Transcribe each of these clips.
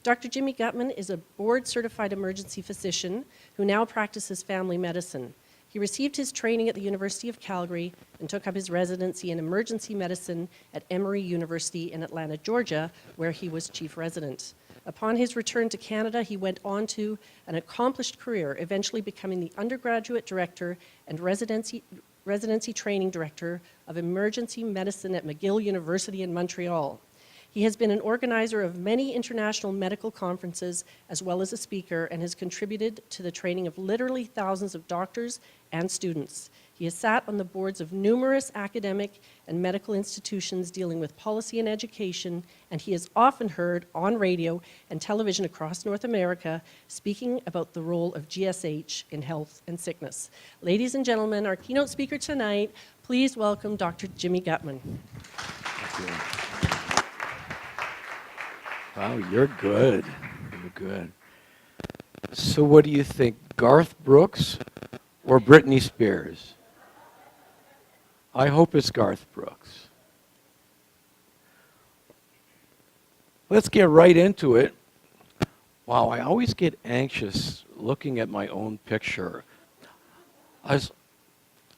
Dr. Jimmy Gutman is a board-certified emergency physician who now practices family medicine. He received his training at the University of Calgary and took up his residency in emergency medicine at Emory University in Atlanta, Georgia, where he was chief resident. Upon his return to Canada, he went on to an accomplished career, eventually becoming the undergraduate director and residency training director of emergency medicine at McGill University in Montreal. He has been an organizer of many international medical conferences as well as a speaker and has contributed to the training of literally thousands of doctors and students. He has sat on the boards of numerous academic and medical institutions dealing with policy and education, and he is often heard on radio and television across North America speaking about the role of GSH in health and sickness. Ladies and gentlemen, our keynote speaker tonight, please welcome Dr. Jimmy Gutman. Thank you. Wow, you're good. You're good. So what do you think, Garth Brooks or Britney Spears? I hope it's Garth Brooks. Let's get right into it. Wow, I always get anxious looking at my own picture.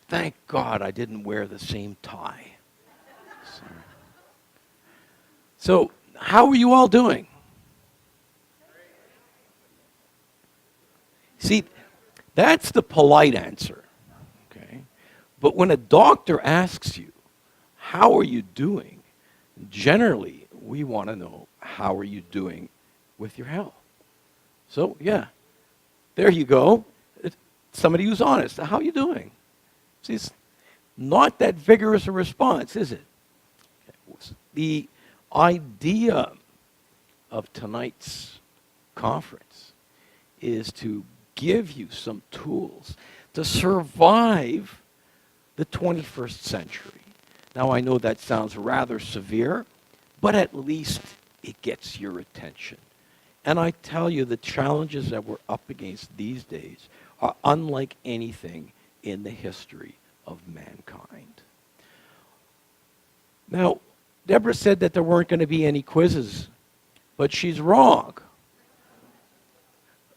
Thank God I didn't wear the same tie. So how are you all doing? See, that's the polite answer, okay? But when a doctor asks you, how are you doing? Generally, we want to know, how are you doing with your health? So, yeah, there you go. It's somebody who's honest. How are you doing? See, it's not that vigorous a response, is it? The idea of tonight's conference is to give you some tools to survive the 21st century. Now, I know that sounds rather severe, but at least it gets your attention. And I tell you, the challenges that we're up against these days are unlike anything in the history of mankind. Now, Deborah said that there weren't going to be any quizzes, but she's wrong.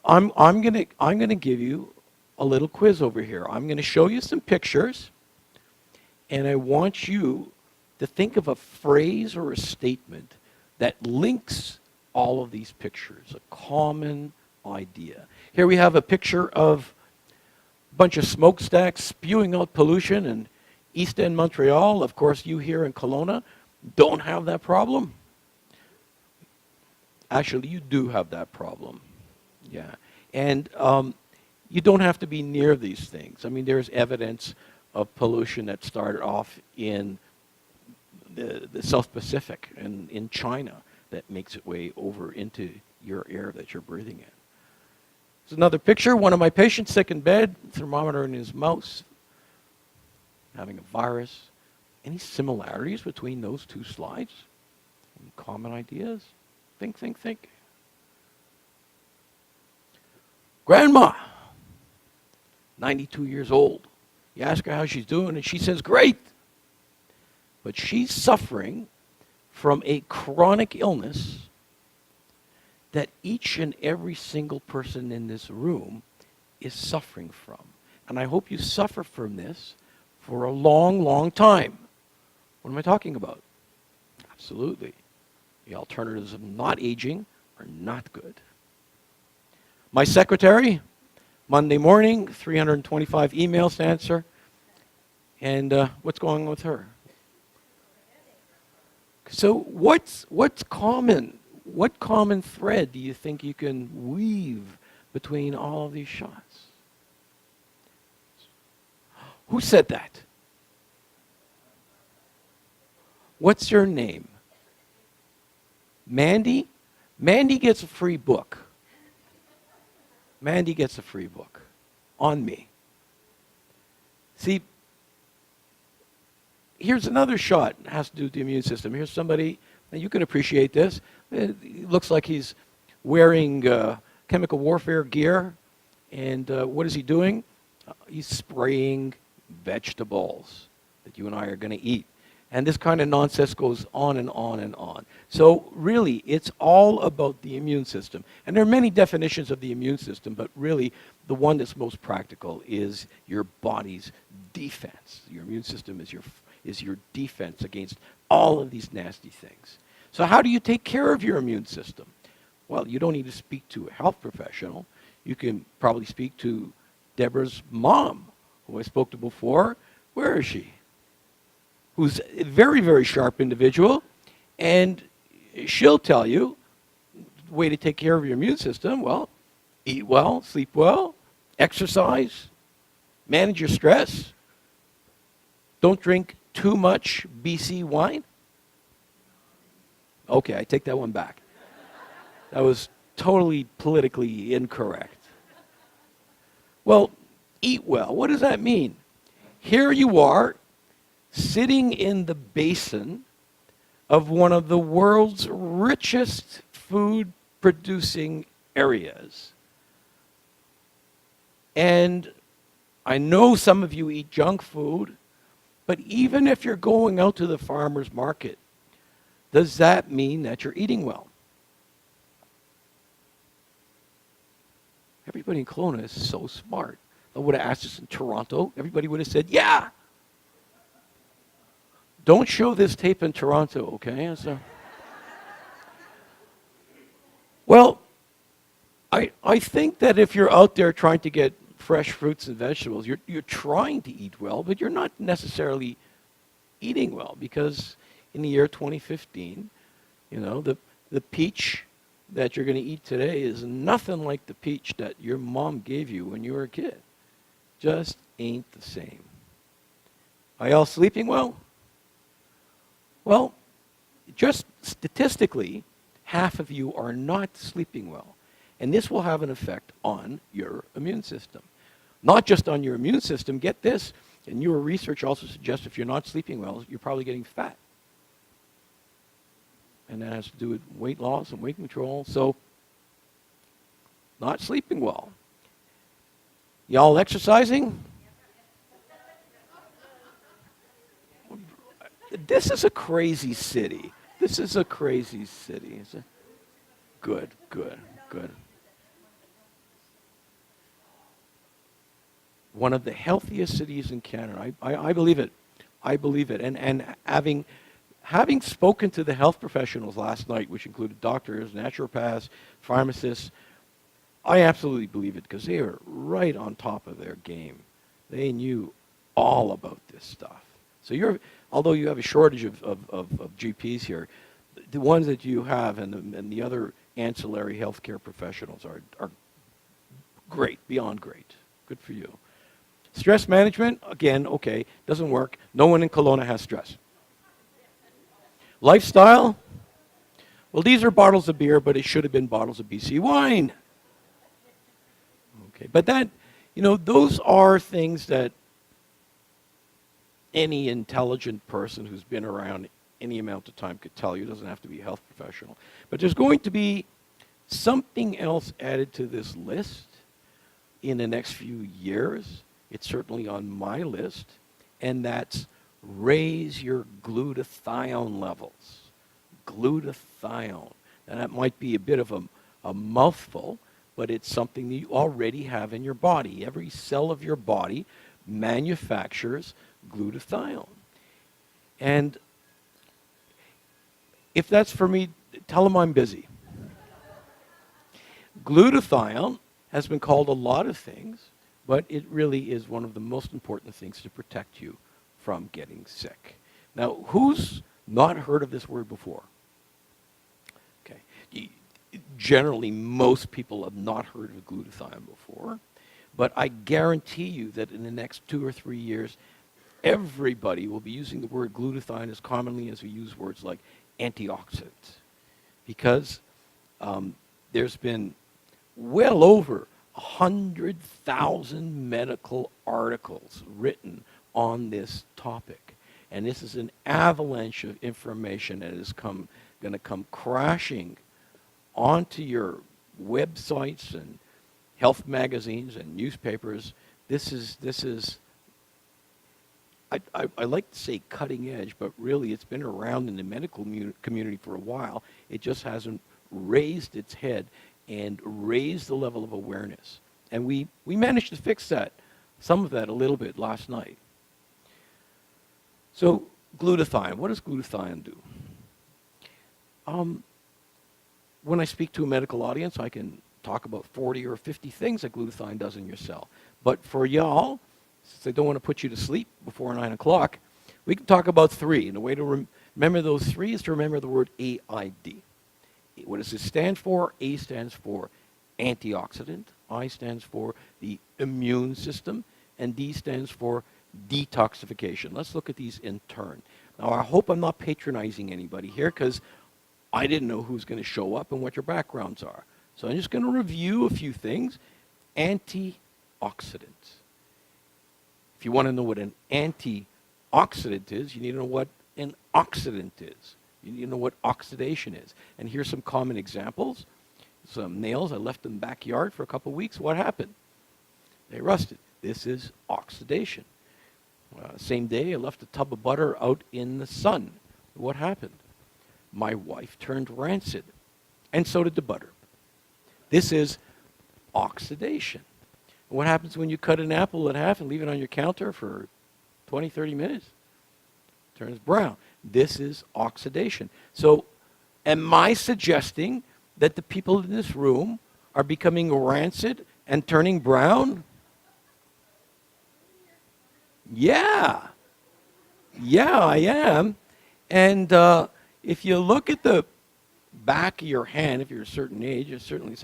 I'm going to give you a little quiz over here. I'm going to show you some pictures, and I want you to think of a phrase or a statement that links all of these pictures, a common idea. Here we have a picture of a bunch of smokestacks spewing out pollution in East End Montreal. Of course, you here in Kelowna don't have that problem. Actually, you do have that problem. Yeah. And you don't have to be near these things. I mean, there's evidence of pollution that started off in the South Pacific and in China that makes its way over into your air that you're breathing in. There's another picture. One of my patients sick in bed, thermometer in his mouth, having a virus. Any similarities between those two slides? Any common ideas? Think, think, think. Grandma, 92 years old. You ask her how she's doing, and she says, great. But she's suffering from a chronic illness that each and every single person in this room is suffering from. And I hope you suffer from this for a long, long time. What am I talking about? Absolutely. The alternatives of not aging are not good. My secretary, Monday morning, 325 emails to answer. And what's going on with her? So what's common? What common thread do you think you can weave between all of these shots? Who said that? What's your name? Mandy? Mandy gets a free book. Mandy gets a free book on me. See, here's another shot. It has to do with the immune system. Here's somebody, and you can appreciate this. It looks like he's wearing chemical warfare gear. And what is he doing? He's spraying vegetables that you and I are going to eat. And this kind of nonsense goes on and on and on. So really, it's all about the immune system. And there are many definitions of the immune system, but really the one that's most practical is your body's defense. Your immune system is your defense against all of these nasty things. So how do you take care of your immune system? Well, you don't need to speak to a health professional. You can probably speak to Deborah's mom, who I spoke to before. Where is she? Who's a very, very sharp individual, and she'll tell you the way to take care of your immune system. Well, eat well, sleep well, exercise, manage your stress. Don't drink too much BC wine. Okay, I take that one back. That was totally politically incorrect. Well, eat well. What does that mean? Here you are, sitting in the basin of one of the world's richest food-producing areas. And I know some of you eat junk food, but even if you're going out to the farmer's market, does that mean that you're eating well? Everybody in Kelowna is so smart. I would have asked this in Toronto. Everybody would have said, yeah. Don't show this tape in Toronto, okay? So, well, I think that if you're out there trying to get fresh fruits and vegetables, you're trying to eat well, but you're not necessarily eating well, because in the year 2015, you know, the peach that you're going to eat today is nothing like the peach that your mom gave you when you were a kid. Just ain't the same. Are y'all sleeping well? Well, just statistically, half of you are not sleeping well. And this will have an effect on your immune system. Not just on your immune system, get this, and your research also suggests if you're not sleeping well, you're probably getting fat. And that has to do with weight loss and weight control. So, not sleeping well. Y'all exercising? This is a crazy city. This is a crazy city. Good, good, good. One of the healthiest cities in Canada. I believe it. I believe it. And having spoken to the health professionals last night, which included doctors, naturopaths, pharmacists, I absolutely believe it, because they are right on top of their game. They knew all about this stuff. So although you have a shortage of GPs here, the ones that you have and the other ancillary healthcare professionals are great, beyond great. Good for you. Stress management, again, okay, doesn't work. No one in Kelowna has stress. Lifestyle, well, these are bottles of beer, but it should have been bottles of BC wine. Okay, but that, those are things that any intelligent person who's been around any amount of time could tell you. It doesn't have to be a health professional. But there's going to be something else added to this list in the next few years. It's certainly on my list, and that's raise your glutathione levels. Glutathione. And that might be a bit of a mouthful, but it's something that you already have in your body. Every cell of your body manufactures glutathione. And if that's for me, tell them I'm busy. Glutathione has been called a lot of things, but it really is one of the most important things to protect you from getting sick. Now, who's not heard of this word before? Okay. Generally, most people have not heard of glutathione before, but I guarantee you that in the next 2 or 3 years, everybody will be using the word glutathione as commonly as we use words like antioxidant, because there's been well over 100,000 medical articles written on this topic. And this is an avalanche of information that is going to come crashing onto your websites and health magazines and newspapers. This is I like to say cutting edge, but really it's been around in the medical community for a while. It just hasn't raised its head and raised the level of awareness. And we managed to fix that, some of that a little bit last night. So glutathione, what does glutathione do? When I speak to a medical audience, I can talk about 40 or 50 things that glutathione does in your cell. But for y'all, since I don't want to put you to sleep before 9 o'clock, we can talk about 3. And the way to remember those 3 is to remember the word AID. What does it stand for? A stands for antioxidant. I stands for the immune system. And D stands for detoxification. Let's look at these in turn. Now, I hope I'm not patronizing anybody here because I didn't know who's going to show up and what your backgrounds are. So I'm just going to review a few things. Antioxidants. If you want to know what an antioxidant is, you need to know what an oxidant is. You need to know what oxidation is. And here's some common examples. Some nails I left in the backyard for a couple of weeks. What happened? They rusted. This is oxidation. Same day, I left a tub of butter out in the sun. What happened? My wife turned rancid, and so did the butter. This is oxidation. And what happens when you cut an apple in half and leave it on your counter for 20, 30 minutes? It turns brown. This is oxidation. So am I suggesting that the people in this room are becoming rancid and turning brown? Yeah. Yeah, I am. And if you look at the back of your hand, if you're a certain age, you're certainly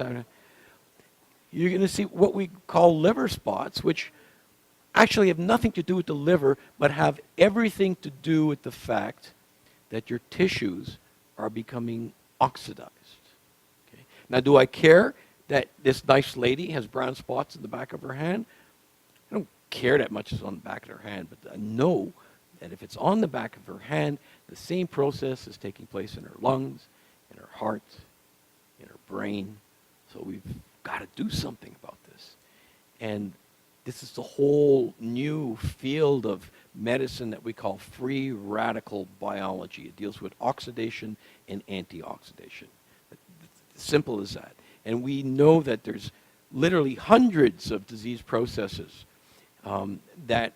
you're going to see what we call liver spots, which actually have nothing to do with the liver, but have everything to do with the fact that your tissues are becoming oxidized. Okay? Now, do I care that this nice lady has brown spots in the back of her hand? I don't care that much is on the back of her hand, but I know that if it's on the back of her hand, the same process is taking place in her lungs, in her heart, in her brain. So we've got to do something about this. And this is the whole new field of medicine that we call free radical biology. It deals with oxidation and antioxidation. Simple as that. And we know that there's literally hundreds of disease processes that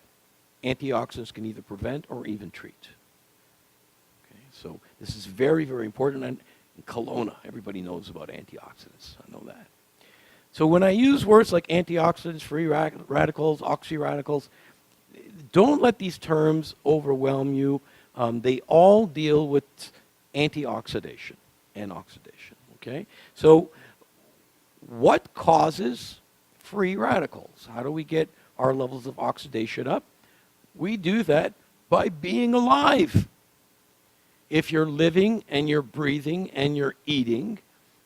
antioxidants can either prevent or even treat. Okay, so this is very, very important. And in Kelowna, everybody knows about antioxidants. I know that. So when I use words like antioxidants, free radicals, oxyradicals, don't let these terms overwhelm you. They all deal with antioxidation and oxidation. Okay? So what causes free radicals? How do we get our levels of oxidation up? We do that by being alive. If you're living and you're breathing and you're eating,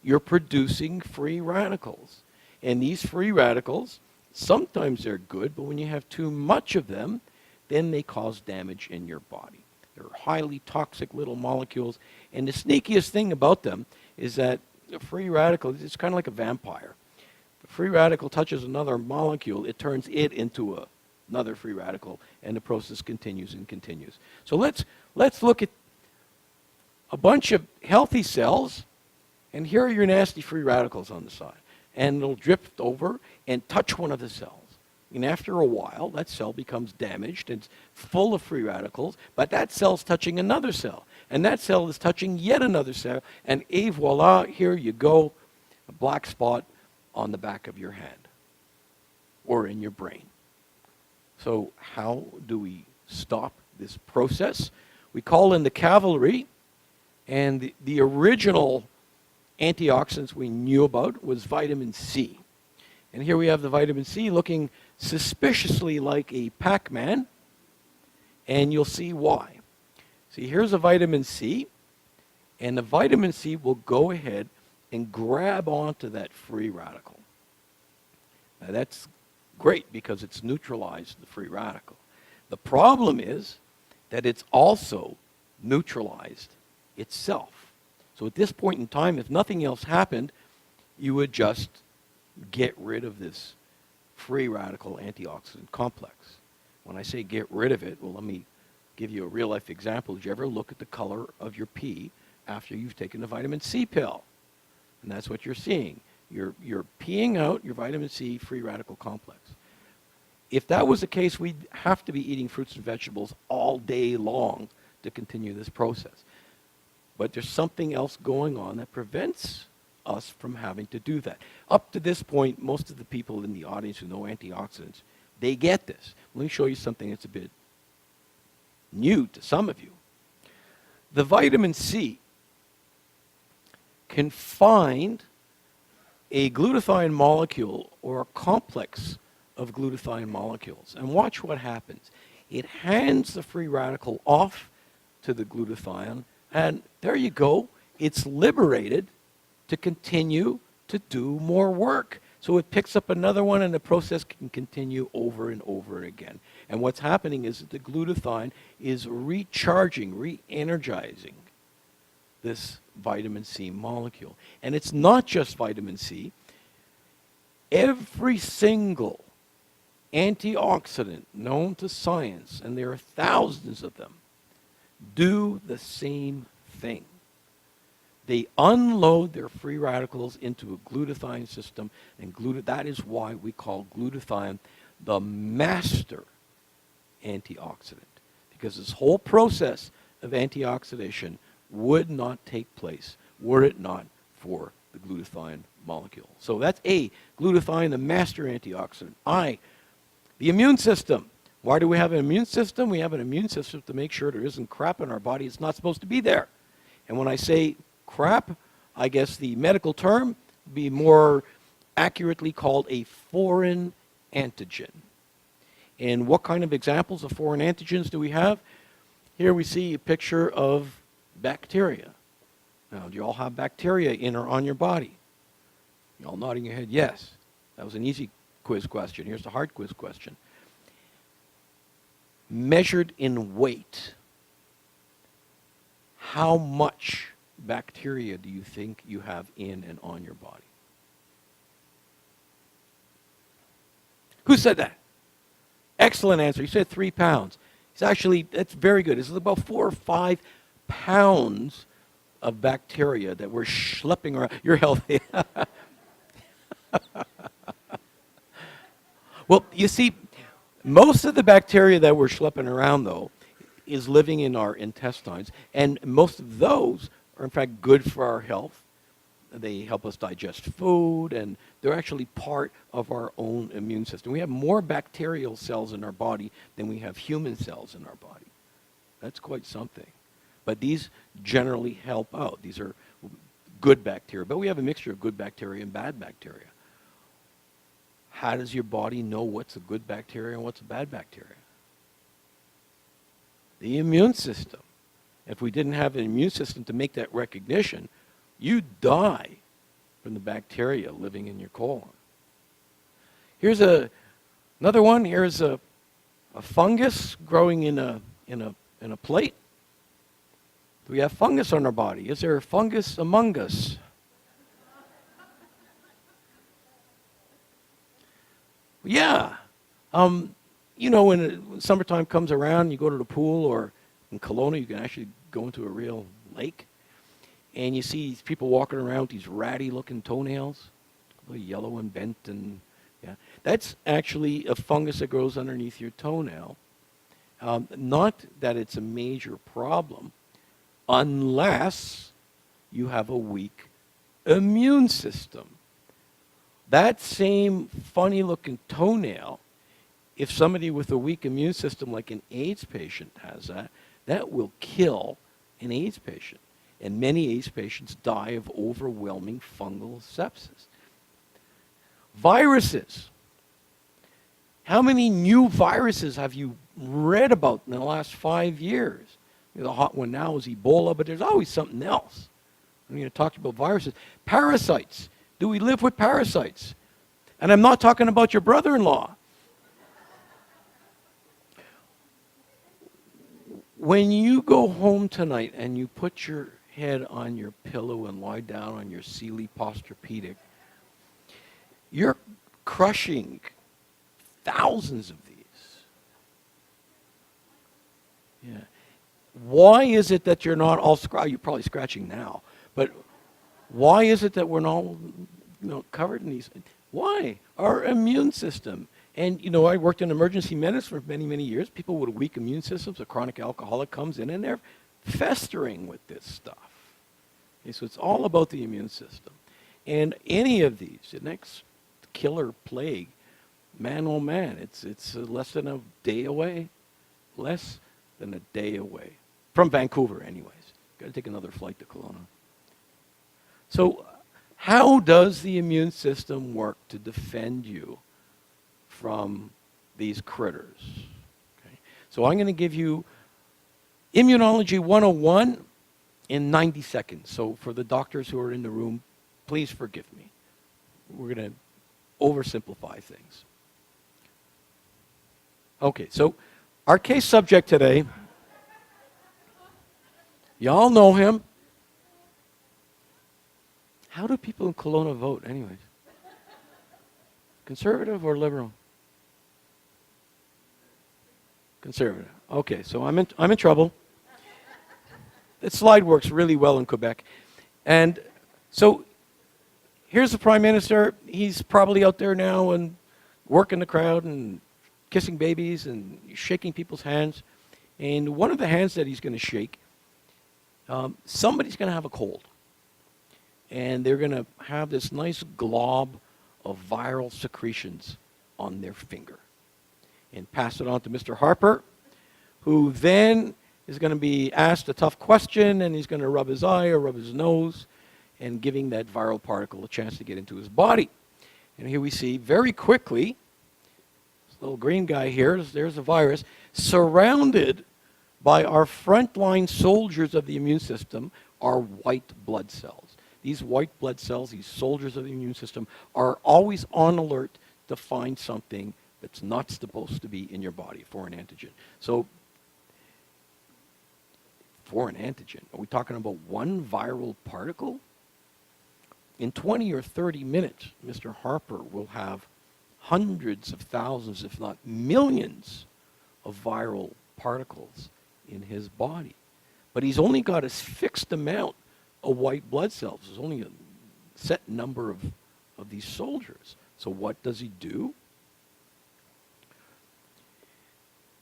you're producing free radicals. And these free radicals, sometimes they're good, but when you have too much of them, then they cause damage in your body. They're highly toxic little molecules. And the sneakiest thing about them is that a free radical, it's kind of like a vampire. If a free radical touches another molecule, it turns it into another free radical, and the process continues and continues. So let's look at a bunch of healthy cells, and here are your nasty free radicals on the side. And it'll drift over and touch one of the cells. And after a while, that cell becomes damaged. It's full of free radicals, but that cell's touching another cell. And that cell is touching yet another cell. And voila, here you go, a black spot on the back of your hand or in your brain. So how do we stop this process? We call in the cavalry, and the original antioxidants we knew about was vitamin C. And here we have the vitamin C looking suspiciously like a Pac-Man, and you'll see why. See, here's a vitamin C, and the vitamin C will go ahead and grab onto that free radical. Now that's great because it's neutralized the free radical. The problem is that it's also neutralized itself. So at this point in time, if nothing else happened, you would just get rid of this free radical antioxidant complex. When I say get rid of it, well, let me give you a real-life example. Did you ever look at the color of your pee after you've taken the vitamin C pill? And that's what you're seeing. You're peeing out your vitamin C free radical complex. If that was the case, we'd have to be eating fruits and vegetables all day long to continue this process. But there's something else going on that prevents us from having to do that. Up to this point, most of the people in the audience who know antioxidants, they get this. Let me show you something that's a bit new to some of you. The vitamin C can find a glutathione molecule or a complex of glutathione molecules. And watch what happens. It hands the free radical off to the glutathione, and there you go. It's liberated to continue to do more work. So it picks up another one, and the process can continue over and over again. And what's happening is that the glutathione is recharging, re-energizing this vitamin C molecule. And it's not just vitamin C. Every single antioxidant known to science, and there are thousands of them, do the same thing. They unload their free radicals into a glutathione system, and that is why we call glutathione the master antioxidant, because this whole process of antioxidation would not take place were it not for the glutathione molecule. So that's A, glutathione, the master antioxidant. I, the immune system. Why do we have an immune system? We have an immune system to make sure there isn't crap in our body. It's not supposed to be there. And when I say crap, I guess the medical term would be more accurately called a foreign antigen. And what kind of examples of foreign antigens do we have? Here we see a picture of bacteria. Now, do you all have bacteria in or on your body? You all nodding your head, yes. That was an easy quiz question. Here's the hard quiz question. Measured in weight, how much bacteria do you think you have in and on your body? Who said that? Excellent answer. You said 3 pounds. It's actually, that's very good. It's about 4 or 5 pounds of bacteria that we're schlepping around. You're healthy. Well, you see, most of the bacteria that we're schlepping around, though, is living in our intestines. And most of those are, in fact, good for our health. They help us digest food, and they're actually part of our own immune system. We have more bacterial cells in our body than we have human cells in our body. That's quite something. But these generally help out. These are good bacteria. But we have a mixture of good bacteria and bad bacteria. How does your body know what's a good bacteria and what's a bad bacteria? The immune system. If we didn't have an immune system to make that recognition, you die from the bacteria living in your colon. Here's another one. Here's a fungus growing in a plate. Do we have fungus on our body? Is there a fungus among us? Yeah. You know, when summertime comes around, you go to the pool, or in Kelowna, you can actually go into a real lake, and you see these people walking around with these ratty-looking toenails, yellow and bent, and yeah. That's actually a fungus that grows underneath your toenail. Not that it's a major problem, unless you have a weak immune system. That same funny-looking toenail, if somebody with a weak immune system like an AIDS patient has that will kill an AIDS patient. And many AIDS patients die of overwhelming fungal sepsis. Viruses. How many new viruses have you read about in the last 5 years? The hot one now is Ebola, but there's always something else. I'm going to talk about viruses. Parasites. Do we live with parasites? And I'm not talking about your brother-in-law. When you go home tonight and you put your head on your pillow and lie down on your Sealy Posturepedic, you're crushing thousands of these. Yeah. Why is it that you're not all you're probably scratching now, but why is it that we're not covered in these? Why? Our immune system. And, I worked in emergency medicine for many, many years. People with weak immune systems, a chronic alcoholic comes in and they're festering with this stuff. Okay, so it's all about the immune system. And any of these, the next killer plague, man, oh man, it's less than a day away. Less than a day away. From Vancouver, anyways. Got to take another flight to Kelowna. So how does the immune system work to defend you from these critters? Okay. So I'm going to give you Immunology 101 in 90 seconds. So for the doctors who are in the room, please forgive me. We're going to oversimplify things. Okay, so our case subject today, y'all know him. How do people in Kelowna vote anyways? Conservative or liberal? Conservative. Okay, so I'm in trouble. This slide works really well in Quebec. And so here's the Prime Minister. He's probably out there now and working the crowd and kissing babies and shaking people's hands. And one of the hands that he's going to shake, somebody's going to have a cold. And they're going to have this nice glob of viral secretions on their finger. And pass it on to Mr. Harper, who then is going to be asked a tough question, and he's going to rub his eye or rub his nose, and giving that viral particle a chance to get into his body. And here we see very quickly, this little green guy here, there's a virus, surrounded by our frontline soldiers of the immune system are white blood cells. These white blood cells, these soldiers of the immune system, are always on alert to find something that's not supposed to be in your body, foreign antigen. So, foreign antigen, are we talking about one viral particle? In 20 or 30 minutes, Mr. Harper will have hundreds of thousands, if not millions, of viral particles in his body. But he's only got a fixed amount of white blood cells. There's only a set number of these soldiers. So what does he do?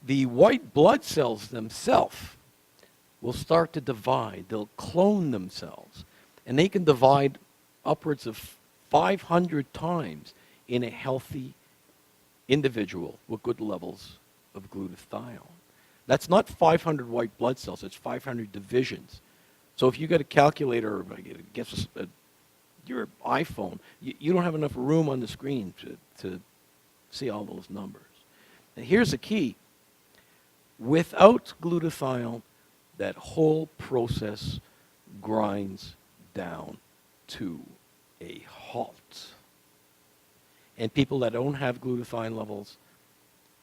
The white blood cells themselves will start to divide. They'll clone themselves. And they can divide upwards of 500 times in a healthy individual with good levels of glutathione. That's not 500 white blood cells, it's 500 divisions. So if you get a calculator, or guess your iPhone, you don't have enough room on the screen to see all those numbers. And here's the key. Without glutathione, that whole process grinds down to a halt. And people that don't have glutathione levels,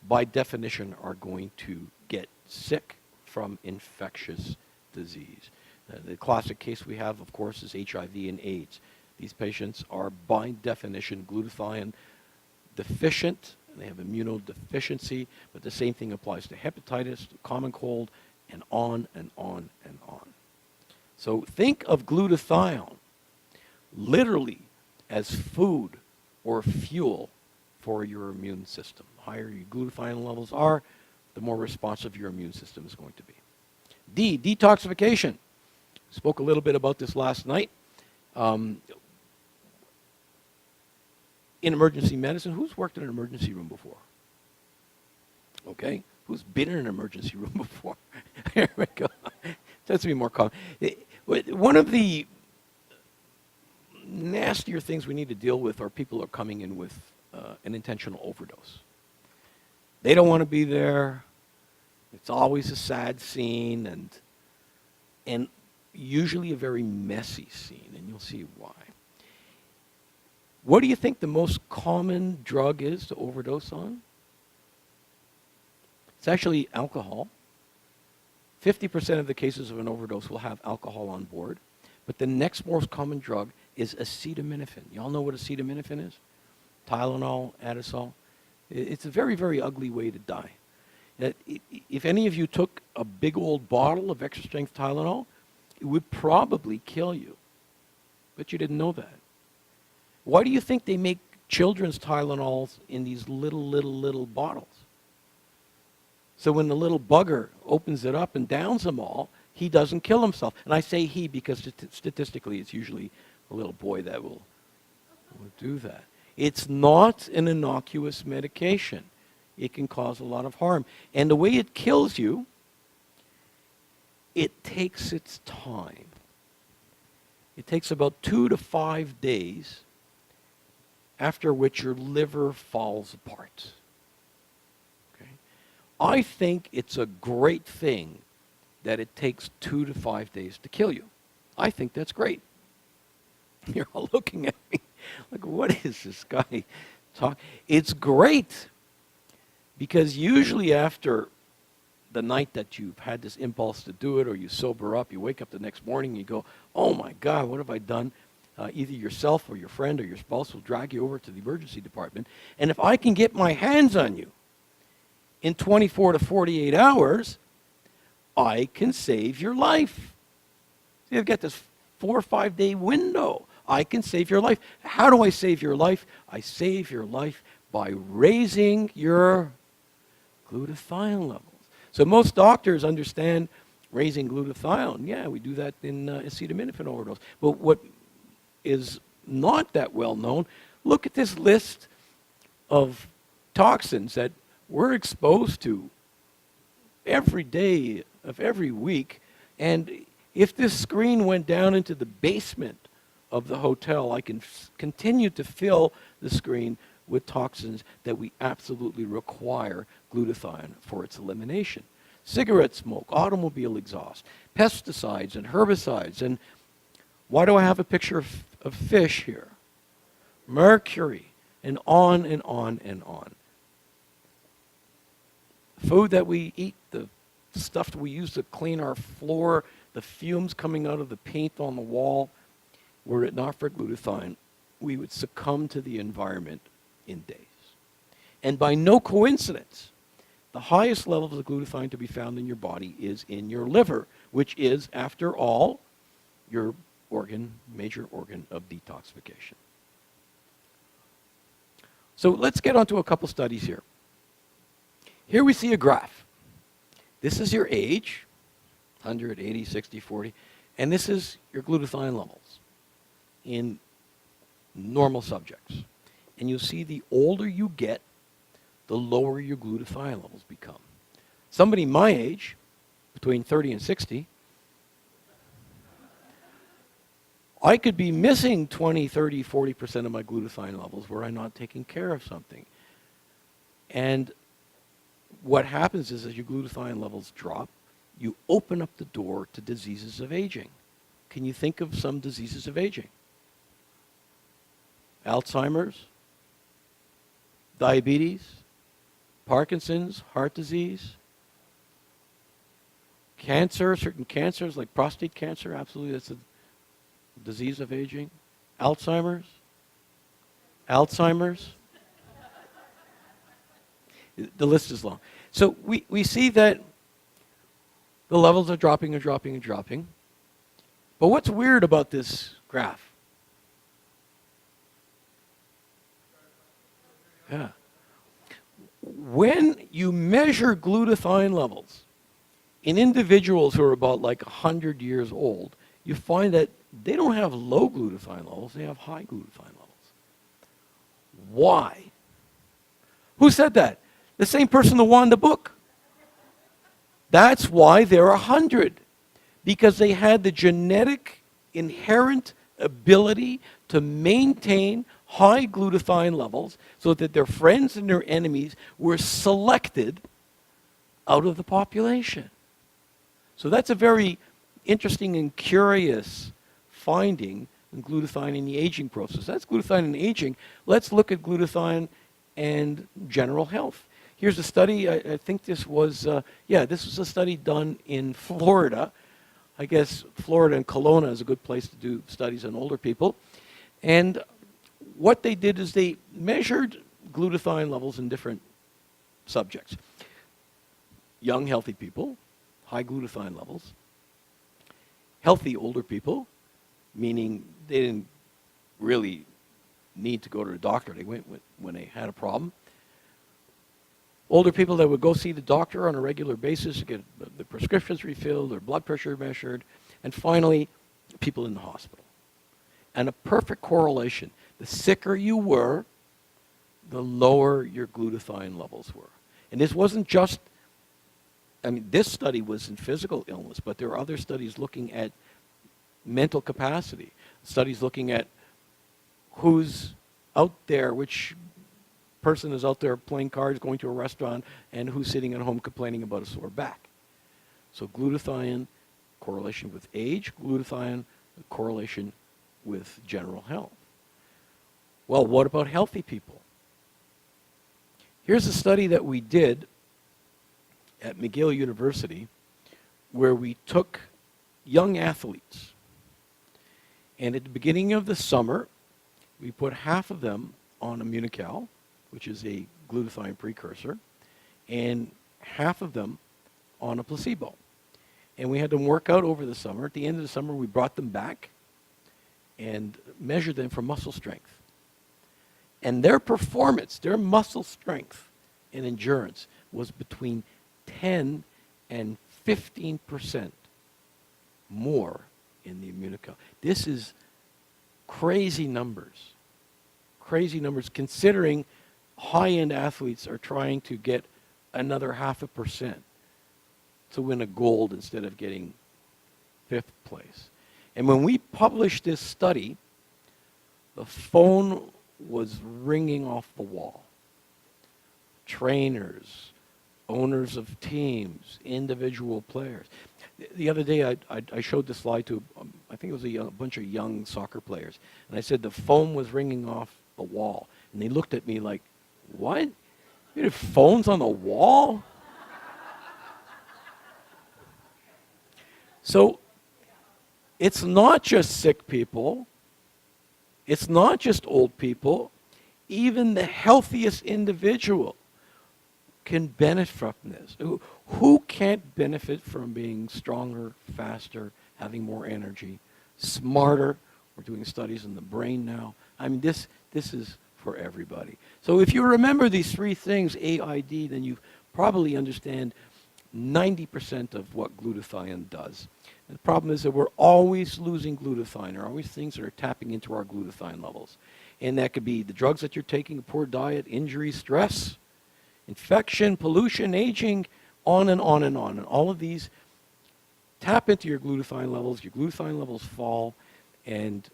by definition, are going to get sick from infectious disease. The classic case we have, of course, is HIV and AIDS. These patients are, by definition, glutathione deficient. They have immunodeficiency, but the same thing applies to hepatitis, to common cold, and on and on and on. So think of glutathione literally as food or fuel for your immune system. The higher your glutathione levels are, the more responsive your immune system is going to be. D, detoxification. Spoke a little bit about this last night. In emergency medicine, who's worked in an emergency room before? Okay, who's been in an emergency room before? There we go. Tends to be more common. One of the nastier things we need to deal with are people who are coming in with an intentional overdose. They don't want to be there. It's always a sad scene and usually a very messy scene, and you'll see why. What do you think the most common drug is to overdose on? It's actually alcohol. 50% of the cases of an overdose will have alcohol on board. But the next most common drug is acetaminophen. Y'all know what acetaminophen is? Tylenol, Adderall. It's a very, very ugly way to die. If any of you took a big old bottle of extra strength Tylenol, it would probably kill you. But you didn't know that. Why do you think they make children's Tylenols in these little bottles? So when the little bugger opens it up and downs them all, he doesn't kill himself. And I say he because statistically it's usually a little boy that will do that. It's not an innocuous medication. It can cause a lot of harm. And the way it kills you, it takes its time. It takes about 2 to 5 days, after which your liver falls apart. Okay? I think it's a great thing that it takes 2 to 5 days to kill you. I think that's great. You're all looking at me like, what is this guy talking? It's great because usually after the night that you've had this impulse to do it, or you sober up, you wake up the next morning and you go, oh my God, what have I done? Either yourself or your friend or your spouse will drag you over to the emergency department. And if I can get my hands on you in 24 to 48 hours, I can save your life. See, I've got this 4 or 5 day window. I can save your life. How do I save your life? I save your life by raising your glutathione levels. So most doctors understand raising glutathione. Yeah, we do that in acetaminophen overdose. But what is not that well known, look at this list of toxins that we're exposed to every day of every week. And if this screen went down into the basement of the hotel, I can continue to fill the screen with toxins that we absolutely require glutathione for its elimination. Cigarette smoke, automobile exhaust, pesticides and herbicides. And why do I have a picture of fish here? Mercury, and on and on and on. Food that we eat, the stuff that we use to clean our floor, the fumes coming out of the paint on the wall, were it not for glutathione, we would succumb to the environment in days. And by no coincidence, the highest levels of glutathione to be found in your body is in your liver, which is, after all, your major organ of detoxification. So let's get onto a couple studies here. Here we see a graph. This is your age, 100, 80, 60, 40, and this is your glutathione levels in normal subjects. And you'll see the older you get, the lower your glutathione levels become. Somebody my age, between 30 and 60, I could be missing 20, 30, 40% of my glutathione levels were I not taking care of something. And what happens is as your glutathione levels drop, you open up the door to diseases of aging. Can you think of some diseases of aging? Alzheimer's, diabetes, Parkinson's, heart disease, cancer, certain cancers like prostate cancer, absolutely, that's a disease of aging. Alzheimer's. The list is long. So we see that the levels are dropping and dropping and dropping. But what's weird about this graph? Yeah. When you measure glutathione levels in individuals who are about like 100 years old, you find that they don't have low glutathione levels, they have high glutathione levels. Why? Who said that? The same person who won the book. That's why they're 100. Because they had the genetic inherent ability to maintain high glutathione levels so that their friends and their enemies were selected out of the population. So that's a very interesting and curious finding in glutathione in the aging process. That's glutathione in aging. Let's look at glutathione and general health. Here's a study, I think this was, this was a study done in Florida. I guess Florida and Kelowna is a good place to do studies on older people. And what they did is they measured glutathione levels in different subjects. young, healthy people, high glutathione levels. Healthy older people, meaning they didn't really need to go to the doctor. They went when they had a problem. Older people that would go see the doctor on a regular basis to get the prescriptions refilled, their blood pressure measured, and finally, people in the hospital. And a perfect correlation. The sicker you were, the lower your glutathione levels were. And this wasn't just, I mean, this study was in physical illness, but there are other studies looking at mental capacity, studies looking at who's out there, which person is out there playing cards, going to a restaurant, and who's sitting at home complaining about a sore back. So glutathione correlation with age, glutathione correlation with general health. Well, what about healthy people? Here's a study that we did at McGill University where we took young athletes, and at the beginning of the summer, we put half of them on Immunotec, which is a glutathione precursor, and half of them on a placebo. And we had them work out over the summer. At the end of the summer, we brought them back and measured them for muscle strength. And their performance, their muscle strength and endurance was between 10 and 15% more in the Immunotec. This is crazy numbers. Crazy numbers considering high-end athletes are trying to get another 0.5% to win a gold instead of getting 5th place. And when we published this study, the phone was ringing off the wall. Trainers, owners of teams, individual players. The other day I showed the slide to, I think it was a bunch of young soccer players, and I said the phone was ringing off the wall. And they looked at me like, what? You have phones on the wall? So it's not just sick people. It's not just old people. Even the healthiest individual can benefit from this. Who can't benefit from being stronger, faster, having more energy, smarter? We're doing studies in the brain now. I mean, this is for everybody. So if you remember these three things, AID, then you probably understand 90% of what glutathione does. And the problem is that we're always losing glutathione. There are always things that are tapping into our glutathione levels. And that could be the drugs that you're taking, a poor diet, injury, stress, infection, pollution, aging, on and on and on. And all of these tap into your glutathione levels fall, and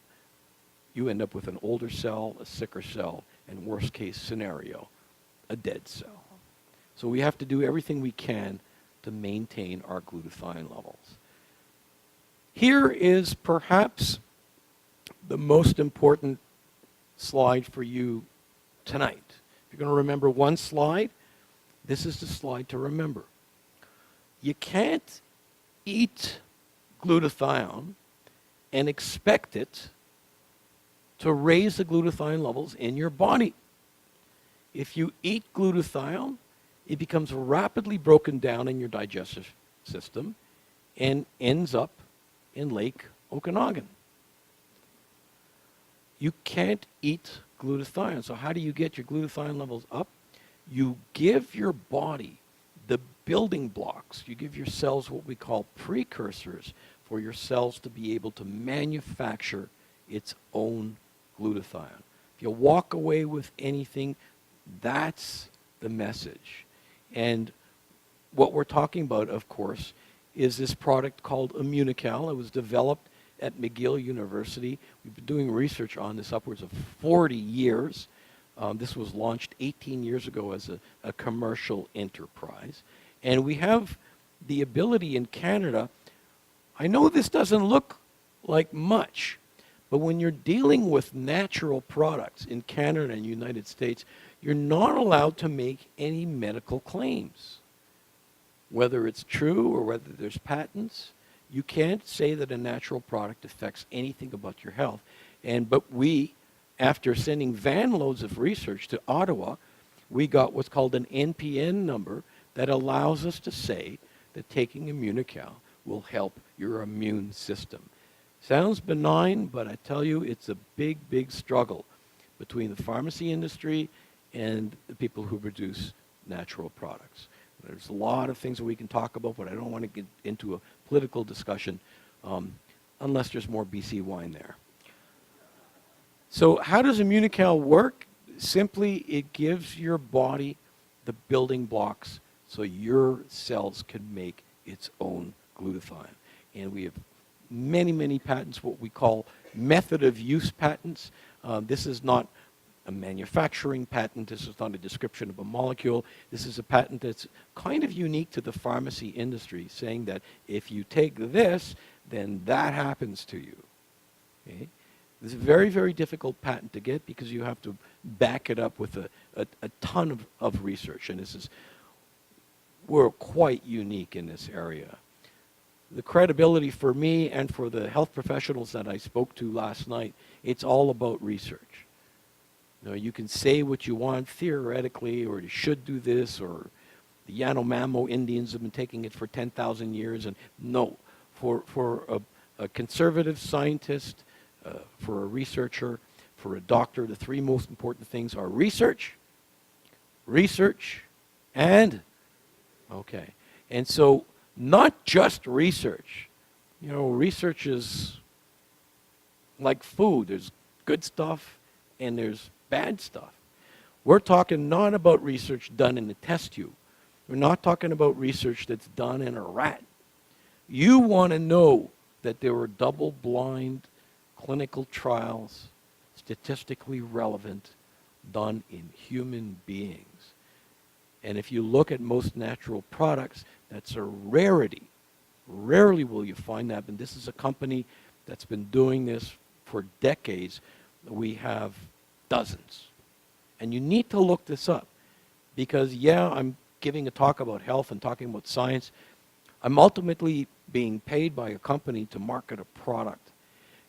you end up with an older cell, a sicker cell, and worst case scenario, a dead cell. So we have to do everything we can to maintain our glutathione levels. Here is perhaps the most important slide for you tonight. If you're going to remember one slide, this is the slide to remember. You can't eat glutathione and expect it to raise the glutathione levels in your body. If you eat glutathione, it becomes rapidly broken down in your digestive system and ends up in Lake Okanagan. You can't eat glutathione. So how do you get your glutathione levels up? You give your body the building blocks. You give your cells what we call precursors for your cells to be able to manufacture its own glutathione. If you walk away with anything, that's the message. And what we're talking about, of course, is this product called Immunotec. It was developed at McGill University. We've been doing research on this upwards of 40 years. This was launched 18 years ago as a commercial enterprise. And we have the ability in Canada, I know this doesn't look like much, but when you're dealing with natural products in Canada and United States, you're not allowed to make any medical claims. Whether it's true or whether there's patents, you can't say that a natural product affects anything about your health. But we, after sending van loads of research to Ottawa, we got what's called an NPN number that allows us to say that taking Immunocal will help your immune system. Sounds benign, but I tell you, it's a big, big struggle between the pharmacy industry and the people who produce natural products. There's a lot of things that we can talk about, but I don't want to get into a political discussion unless there's more BC wine there. So how does Immunocal work? Simply, it gives your body the building blocks so your cells can make its own glutathione. And we have many, many patents, what we call method of use patents. This is not a manufacturing patent. This is not a description of a molecule. This is a patent that's kind of unique to the pharmacy industry, saying that if you take this, then that happens to you. Okay? This is a very, very difficult patent to get because you have to back it up with a ton of research. And we're quite unique in this area. The credibility for me and for the health professionals that I spoke to last night, it's all about research. You know, you can say what you want theoretically, or you should do this, or the Yanomamo Indians have been taking it for 10,000 years. And no, for a conservative scientist, for a researcher, for a doctor, the three most important things are research, and, okay. And so not just research. You know, research is like food. There's good stuff and there's bad stuff. We're talking not about research done in a test tube. We're not talking about research that's done in a rat. You want to know that there were double-blind clinical trials, statistically relevant, done in human beings. And if you look at most natural products, that's a rarity. Rarely will you find that. And this is a company that's been doing this for decades. We have dozens. And you need to look this up. Because, yeah, I'm giving a talk about health and talking about science. I'm ultimately being paid by a company to market a product.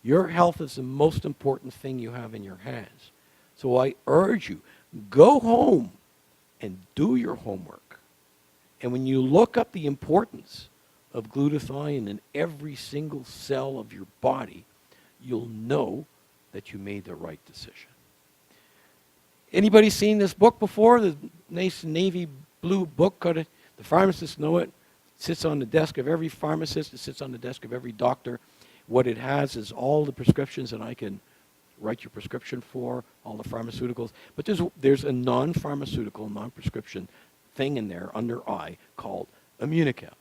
Your health is the most important thing you have in your hands. So I urge you, go home and do your homework. And when you look up the importance of glutathione in every single cell of your body, you'll know that you made the right decision. Anybody seen this book before? The nice navy blue book? The pharmacists know it. It sits on the desk of every pharmacist. It sits on the desk of every doctor. What it has is all the prescriptions that I can write your prescription for, all the pharmaceuticals. But there's a non-pharmaceutical, non-prescription thing in there under I called Immunocal.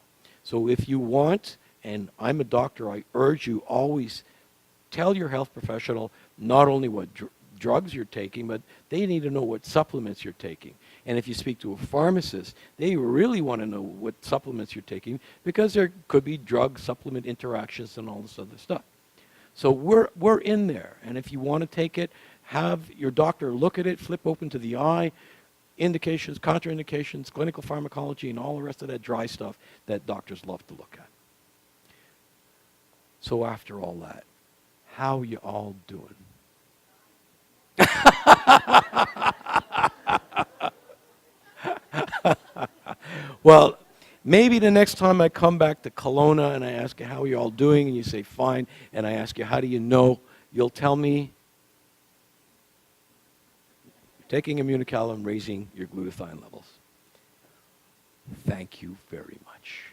So if you want, and I'm a doctor, I urge you always tell your health professional not only what drugs you're taking, but they need to know what supplements you're taking. And if you speak to a pharmacist, they really want to know what supplements you're taking because there could be drug supplement interactions and all this other stuff. So we're in there. And if you want to take it, have your doctor look at it, flip open to the eye, indications, contraindications, clinical pharmacology, and all the rest of that dry stuff that doctors love to look at. So after all that, how you all doing? Well, maybe the next time I come back to Kelowna and I ask you, how are you all doing? And you say, fine. And I ask you, how do you know? You'll tell me you're taking Immunocal and raising your glutathione levels. Thank you very much.